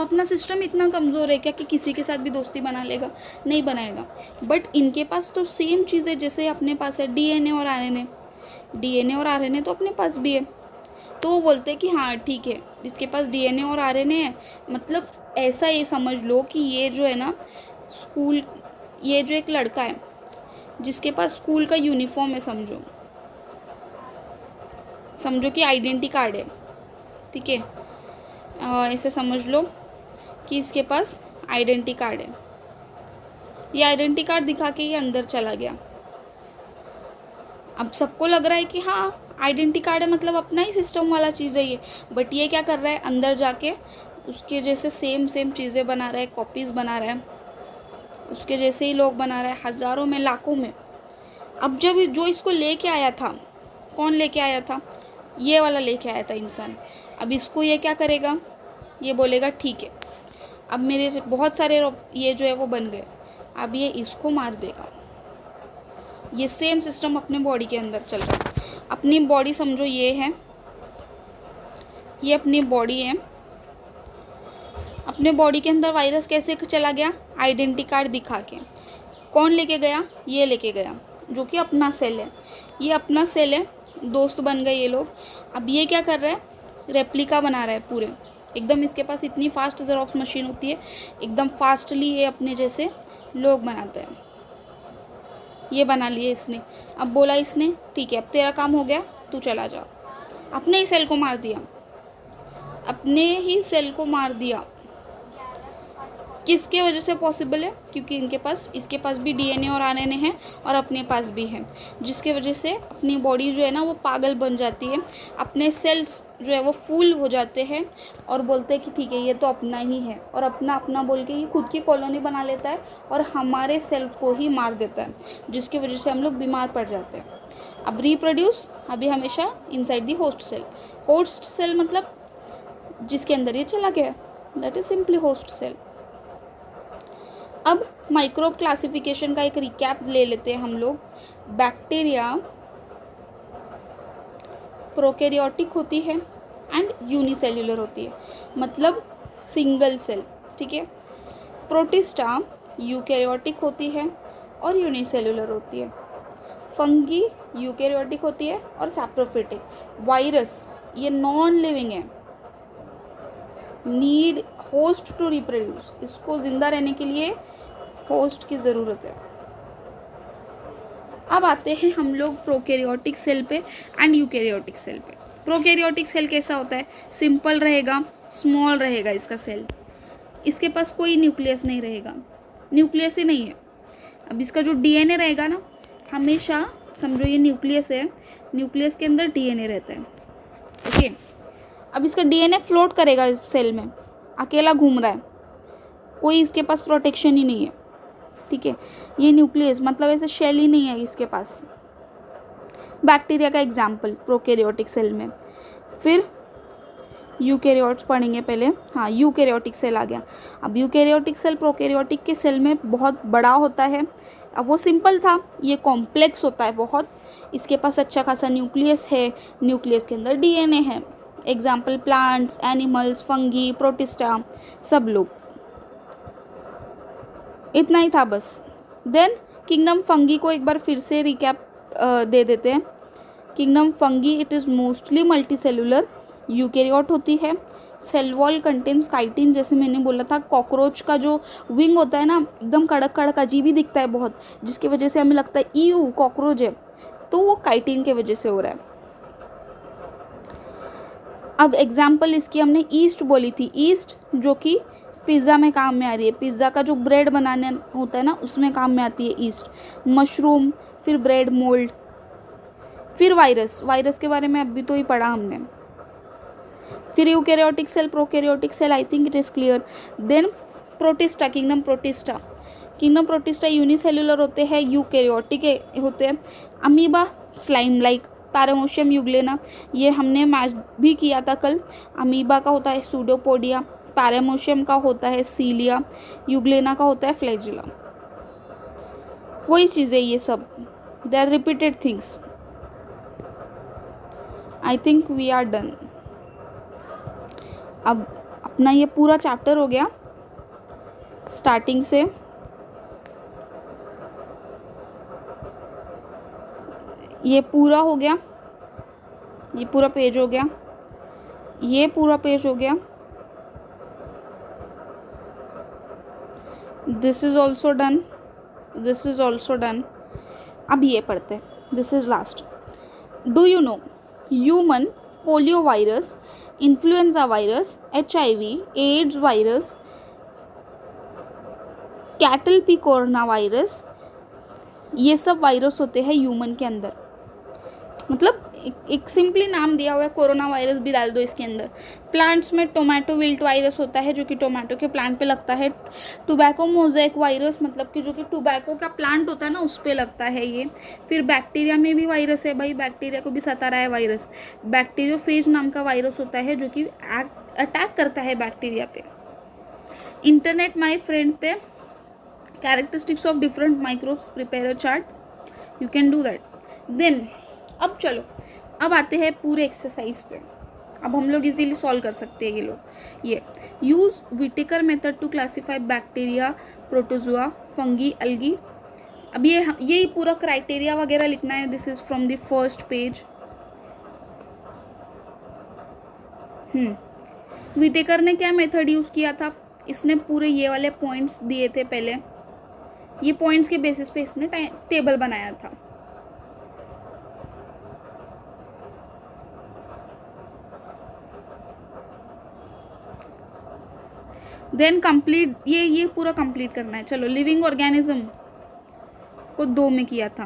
अपना सिस्टम इतना कमज़ोर है क्या कि किसी के साथ भी दोस्ती बना लेगा? नहीं बनाएगा। बट इनके पास तो सेम चीज़ है जैसे अपने पास है DNA और RNA। DNA और RNA तो अपने पास भी है, तो वो बोलते हैं कि हाँ ठीक है, इसके पास DNA और RNA है, मतलब ऐसा ये समझ लो कि ये जो है ना स्कूल, ये जो एक लड़का है जिसके पास स्कूल का यूनिफॉर्म है, समझो कि आइडेंटिटी कार्ड है, ठीक है, ऐसे समझ लो कि इसके पास आइडेंटिटी कार्ड है। ये आइडेंटिटी कार्ड दिखा के ये अंदर चला गया। अब सबको लग रहा है कि हाँ आइडेंटिटी कार्ड है, मतलब अपना ही सिस्टम वाला चीज़ है ये, बट ये क्या कर रहा है, अंदर जाके उसके जैसे सेम चीज़ें बना रहा है, कॉपीज़ बना रहा है, उसके जैसे ही लोग बना रहा है, हज़ारों में लाखों में। अब जब जो इसको लेके आया था, कौन लेके आया था, ये वाला लेके आया था इंसान। अब इसको ये क्या करेगा, ये बोलेगा ठीक है अब मेरे बहुत सारे ये जो है वो बन गए, अब ये इसको मार देगा। ये सेम सिस्टम अपने बॉडी के अंदर चल रहा है। अपनी बॉडी समझो ये है, ये अपनी बॉडी है, अपने बॉडी के अंदर वायरस कैसे चला गया, आइडेंटिटी कार्ड दिखा के। कौन लेके गया, ये लेके गया, जो कि अपना सेल है, ये अपना सेल है, दोस्त बन गए ये लोग। अब ये क्या कर रहा है, रेप्लिका बना रहा है पूरे एकदम। इसके पास इतनी फास्ट जेरोक्स मशीन होती है, एकदम फास्टली ये अपने जैसे लोग बनाते हैं। ये बना लिए इसने। अब बोला इसने ठीक है अब तेरा काम हो गया, तू चला जा। अपने ही सेल को मार दिया, अपने ही सेल को मार दिया। किसके वजह से पॉसिबल है, क्योंकि इसके पास भी DNA और RNA है और अपने पास भी है, जिसके वजह से अपनी बॉडी जो है ना वो पागल बन जाती है, अपने सेल्स जो है वो फूल हो जाते हैं और बोलते हैं कि ठीक है ये तो अपना ही है, और अपना बोल के ये खुद की कॉलोनी बना लेता है और हमारे सेल्स को ही मार देता है, जिसकी वजह से हम लोग बीमार पड़ जाते हैं। अब रिप्रोड्यूस अभी हमेशा inside the host cell. Host cell मतलब जिसके अंदर ये चला गया, that is simply host cell. अब माइक्रोब क्लासिफिकेशन का एक रिकैप ले लेते हैं हम लोग। बैक्टीरिया प्रोकैरियोटिक होती है एंड यूनिसेल्यूलर होती है, मतलब सिंगल सेल, ठीक है। प्रोटिस्टा यूकैरियोटिक होती है और यूनिसेल्यूलर होती है। फंगी यूकैरियोटिक होती है और सैप्रोफिटिक। वायरस ये नॉन लिविंग है, नीड होस्ट टू रिप्रोड्यूस, इसको ज़िंदा रहने के लिए होस्ट की ज़रूरत है। अब आते हैं हम लोग प्रोकैरियोटिक सेल पे एंड यूकैरियोटिक सेल पे। प्रोकैरियोटिक सेल कैसा होता है? सिंपल रहेगा, स्मॉल रहेगा इसका सेल, इसके पास कोई न्यूक्लियस नहीं रहेगा, न्यूक्लियस ही नहीं है। अब इसका जो डीएनए रहेगा ना, हमेशा समझो ये न्यूक्लियस है, न्यूक्लियस के अंदर डीएनए रहता है, ओके। अब इसका डीएनए फ्लोट करेगा इस सेल में, अकेला घूम रहा है, कोई इसके पास प्रोटेक्शन ही नहीं है, ठीक है। ये न्यूक्लियस मतलब ऐसे शेल ही नहीं है इसके पास। बैक्टीरिया का एग्जाम्पल प्रोकैरियोटिक सेल में। फिर यूकैरियोट्स पढ़ेंगे पहले, हाँ यूकैरियोटिक सेल आ गया। अब यूकैरियोटिक सेल प्रोकैरियोटिक के सेल में बहुत बड़ा होता है। अब वो सिंपल था, ये कॉम्प्लेक्स होता है बहुत। इसके पास अच्छा खासा न्यूक्लियस है, न्यूक्लियस के अंदर डीएनए है। Example plants, animals, fungi, protista, सब लोग। इतना ही था बस। देन किंगडम फंगी को एक बार फिर से रिकैप दे देते हैं। Kingdom fungi it is mostly multi cellular, eukaryote होती है। सेल वॉल कंटेन्स काइटिन, जैसे मैंने बोला था, कॉकरोच का जो विंग होता है ना, एकदम कड़क कड़क अजीब ही दिखता है बहुत, जिसकी वजह से हमें लगता है ईयू कॉकरोच है, तो वो काइटिन के वजह से हो रहा है। अब एग्जाम्पल इसकी हमने ईस्ट बोली थी, ईस्ट जो कि पिज़्ज़ा में काम में आ रही है, पिज़्ज़ा का जो ब्रेड बनाने होता है ना उसमें काम में आती है ईस्ट। मशरूम, फिर ब्रेड मोल्ड, फिर वायरस, वायरस के बारे में अभी तो ही पढ़ा हमने। फिर eukaryotic cell, prokaryotic cell, I think it is clear. Then protista, kingdom protista, kingdom protista unicellular होते हैं, यूकैरियोटिक होते हैं। Amoeba slime like, paramecium euglena, ये हमने मैच भी किया था कल। अमीबा का होता है सूडोपोडिया, पैरामोशियम का होता है सीलिया, यूग्लेना का होता है फ्लैजिला। वही चीज़ें ये सब, they are repeated things. I think we are done. अब अपना ये पूरा चैप्टर हो गया स्टार्टिंग से। ये पूरा हो गया, ये पूरा पेज हो गया, ये पूरा पेज हो गया, this is also done, this is also done. अब ये पढ़ते हैं, this is last. Do you know human polio virus, influenza virus, HIV, AIDS virus, cattle P corona virus, ये सब वायरस होते हैं ह्यूमन के अंदर। मतलब एक सिंपली नाम दिया हुआ है, कोरोना वायरस भी डाल दो इसके अंदर। प्लांट्स में टोमेटो विल्ट वायरस होता है जो कि टोमेटो के प्लांट पे लगता है। टोबैको मोज़ेक वायरस, मतलब कि जो कि टोबैको का प्लांट होता है ना उस पे लगता है ये। फिर बैक्टीरिया में भी वायरस है भाई, बैक्टीरिया को भी सता रहा है वायरस। बैक्टीरियोफेज नाम का वायरस होता है जो कि अटैक करता है बैक्टीरिया पे। इंटरनेट माई फ्रेंड पे characteristics of different microbes, prepare a chart, you can do that. Then अब चलो, अब आते हैं पूरे एक्सरसाइज पे। अब हम लोग इजीली सॉल्व कर सकते हैं ये लोग। ये use Whittaker method to classify bacteria, protozoa, fungi, algae. अब यही पूरा क्राइटेरिया वगैरह लिखना है। This is from the first page. Whittaker ने क्या मेथड यूज़ किया था? इसने पूरे ये वाले पॉइंट्स दिए थे पहले, ये पॉइंट्स के बेसिस पे इसने टेबल बनाया था। देन कंप्लीट, ये पूरा कंप्लीट करना है। चलो, लिविंग ऑर्गेनिज्म को 2 में किया था,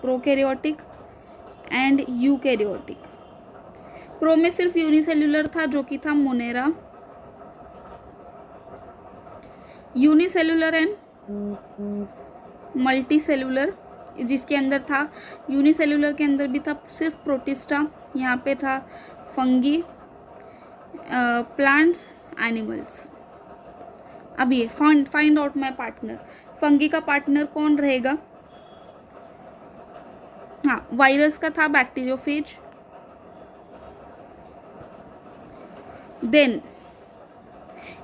प्रोकैरियोटिक एंड यूकैरियोटिक। प्रो में सिर्फ यूनिसेल्युलर था जो कि था Monera. Unicellular and multi cellular जिसके अंदर था, यूनिसेल्युलर के अंदर भी था सिर्फ प्रोटिस्टा, यहाँ पे था फंगी, प्लांट्स, एनिमल्स। अब ये find out my partner. Fungi का पार्टनर कौन रहेगा? हाँ, वायरस का था बैक्टीरियोफेज, देन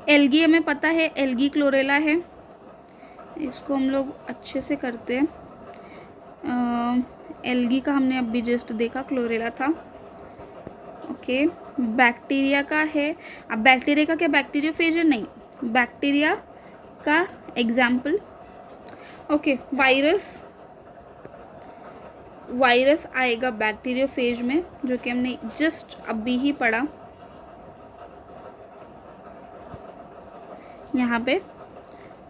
एल्गी, हमें पता है एल्गी क्लोरेला है, इसको हम लोग अच्छे से करते हैं। एल्गी का हमने अभी जस्ट देखा, क्लोरेला था। ओके, बैक्टीरिया का है। अब बैक्टीरिया का क्या बैक्टीरियोफेज है? नहीं, बैक्टीरिया का एग्जाम्पल। ओके, वायरस आएगा बैक्टीरियोफेज में, जो कि हमने जस्ट अभी ही पढ़ा यहाँ पे।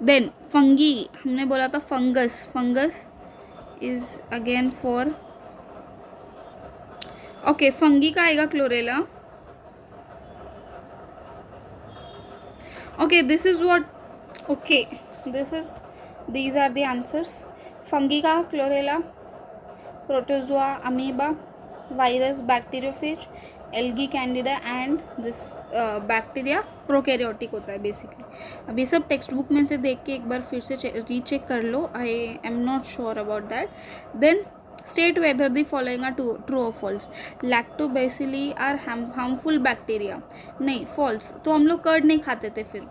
देन फंगी, हमने बोला था fungus is again for, okay, fungi का आएगा chlorella. Okay, this is what, okay, these are the answers. Fungi का chlorella, protozoa, amoeba, virus bacteriophage, algae candida and this bacteria prokaryotic होता है बेसिकली। अब ये सब टेक्स्ट बुक में से देख के एक बार फिर से रीचेक कर लो, I am not sure about that. Then state whether the following are true और false. Lactobacilli are harmful bacteria, नहीं फॉल्स। तो हम लोग कर्ड नहीं खाते थे फिर,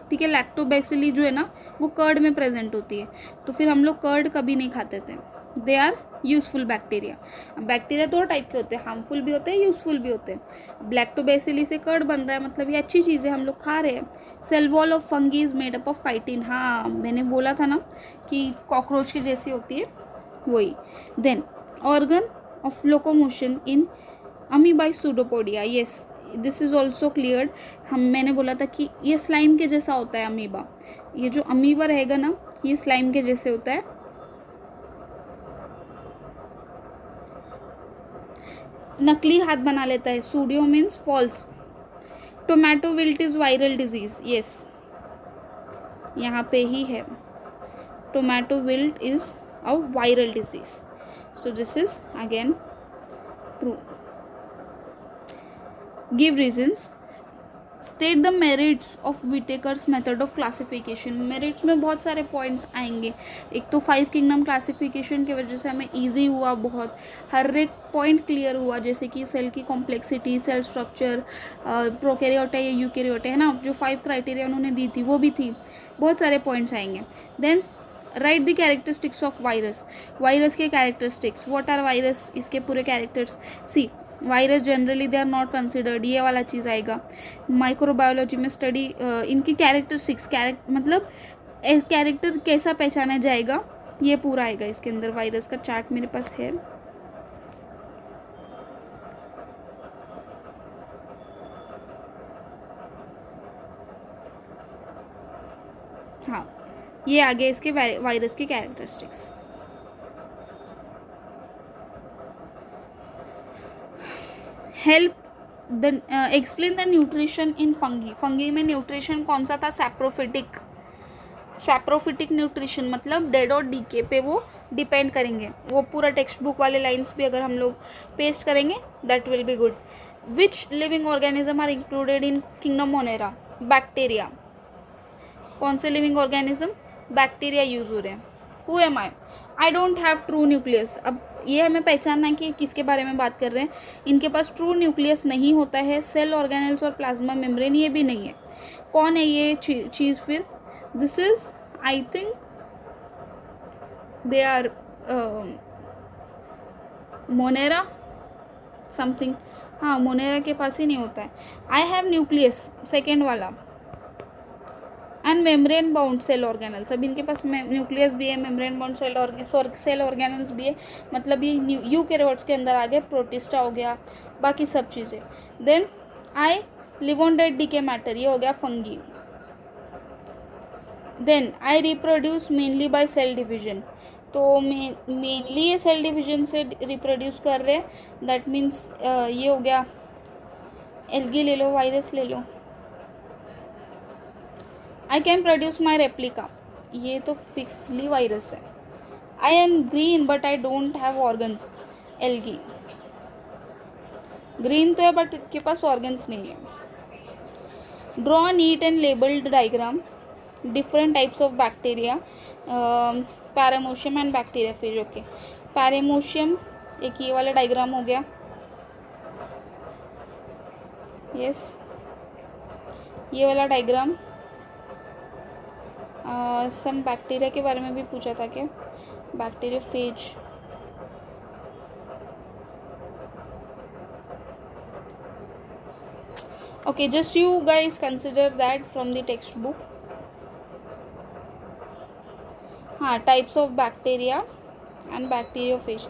ठीक है। लैक्टोबैसिली जो है ना वो कर्ड में प्रेजेंट होती है, तो फिर हम लोग कर्ड कभी नहीं खाते थे। They are useful bacteria. Bacteria दो टाइप के होते हैं, हार्मफुल भी होते हैं, यूजफुल भी होते हैं। लैक्टोबैसिली से कर्ड बन रहा है, मतलब ये अच्छी चीज़ है, हम लोग खा रहे हैं। Cell wall of fungi is made up of chitin, हाँ मैंने बोला था ना कि कॉकरोच की जैसी होती है वही। Then organ of locomotion in amoebae pseudopodia, yes this is also cleared. मैंने बोला था कि ये स्लाइम के जैसा होता है अमीबा, ये जो अमीबा रहेगा ना ये स्लाइम के जैसे होता है। नकली हाथ बना लेता है, pseudo means false. Tomato wilt is viral disease, yes यहाँ पे ही है, tomato wilt is a viral disease, so this is again true. Give reasons, state the merits of Whittaker's method of classification. Merits में बहुत सारे points आएंगे। एक तो 5 किंगडम क्लासिफिकेशन की वजह से हमें इजी हुआ बहुत, हर एक पॉइंट क्लियर हुआ, जैसे कि सेल की कॉम्प्लेक्सिटी, सेल स्ट्रक्चर, प्रोकैरियोट है या यूकैरियोट है ना, जो 5 क्राइटेरिया उन्होंने दी थी वो भी थी, बहुत सारे पॉइंट्स आएंगे। Then write the characteristics of virus, virus के कैरेक्टरिस्टिक्स, व्हाट आर वायरस, इसके पूरे characters. See virus generally they are not considered, ये वाला चीज़ आएगा। माइक्रोबायोलॉजी में स्टडी इनकी कैरेक्टरिस्टिक्स, मतलब कैरेक्टर कैसा पहचाना जाएगा, ये पूरा आएगा इसके अंदर। वायरस का चार्ट मेरे पास है, हाँ ये आगे इसके वायरस की characteristics. Help the explain the nutrition in fungi, fungi में न्यूट्रिशन कौन सा था? सैप्रोफिटिक, सैप्रोफिटिक न्यूट्रिशन मतलब डेड और डीके पे वो डिपेंड करेंगे। वो पूरा टेक्स्ट बुक वाले लाइंस भी अगर हम लोग पेस्ट करेंगे that will be good. Which living organism are included in kingdom Monera? Bacteria. कौन से लिविंग ऑर्गेनिज्म? बैक्टीरिया यूज हो रहे हैं। Who am I don't have true nucleus. अब ये हमें पहचानना है कि किसके बारे में बात कर रहे हैं। इनके पास ट्रू न्यूक्लियस नहीं होता है, सेल ऑर्गेनल्स और प्लाज्मा मेम्ब्रेन ये भी नहीं है। कौन है ये चीज़ फिर? This is I think they are Monera something, हाँ मोनेरा के पास ही नहीं होता है। आई हैव न्यूक्लियस सेकेंड वाला, and membrane bound cell organelles. अब इनके पास न्यूक्लियस भी है, मेम्ब्रेन बाउंड सेल ऑर्गेनल्स भी है, मतलब ये यूकैरियोट्स के अंदर आ गए, प्रोटिस्टा हो गया, बाकी सब चीज़ें। Then I live on dead decay matter, ये हो गया fungi. Then I reproduce mainly by cell division, तो मेनली ये सेल डिविजन से रिप्रोड्यूस कर रहे हैं, दैट मीन्स ये हो गया, एल्गी ले लो, वायरस ले लो। I can produce my replica, ये तो फिक्सली वायरस है। I am green but I don't have organs, algae. Green तो है बट इसके पास ऑर्गन्स नहीं है। Draw neat and labelled diagram, different types of bacteria, paramecium and bacteriophage. Okay, paramecium एक ये वाला डायग्राम हो गया, यस ये वाला डायग्राम सम बैक्टीरिया के बारे में भी पूछा था क्या, bacteriophage. Okay, just you guys consider that from the textbook. हाँ, types of bacteria and bacteriophage.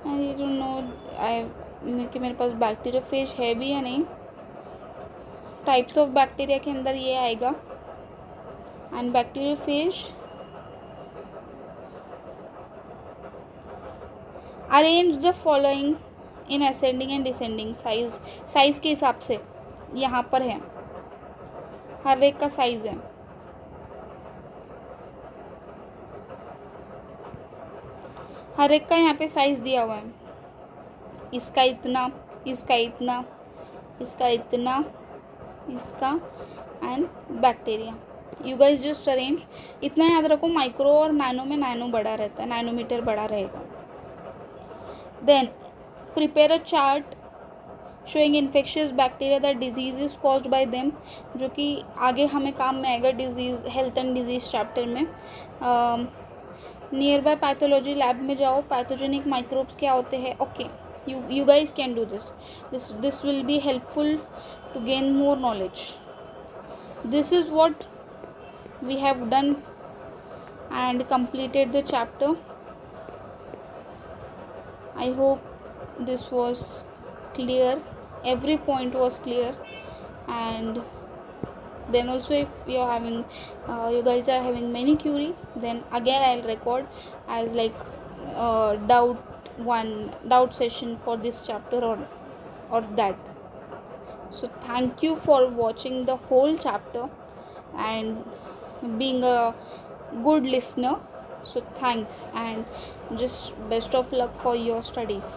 I don't know कि मेरे पास बैक्टीरियोफेज है भी या नहीं। टाइप्स ऑफ बैक्टीरिया के अंदर ये आएगा, and bacteriophage arrange the following in ascending and descending size के हिसाब से यहाँ पर है, हर एक का साइज है। हर एक का यहाँ पे साइज दिया हुआ है, इसका इतना, इसका इतना, इसका इतना, इसका, and bacteria. You guys just arrange, इतना याद रखो, माइक्रो और नैनो में नैनो बड़ा रहता है, नैनोमीटर बड़ा रहेगा। Then prepare a chart showing infectious bacteria that disease is caused by them, जो कि आगे हमें काम में आएगा disease, health and disease chapter में। नियर बाय पैथोलॉजी लैब में जाओ, पैथोजेनिक माइक्रोब्स क्या होते हैं। Okay, you guys can do this will be helpful to gain more knowledge. This is what we have done and completed the chapter. I hope this was clear, every point was clear. And then also if you're having you guys are having many query, then again I'll record as like doubt session for this chapter or that. So thank you for watching the whole chapter and being a good listener. So thanks, and just best of luck for your studies.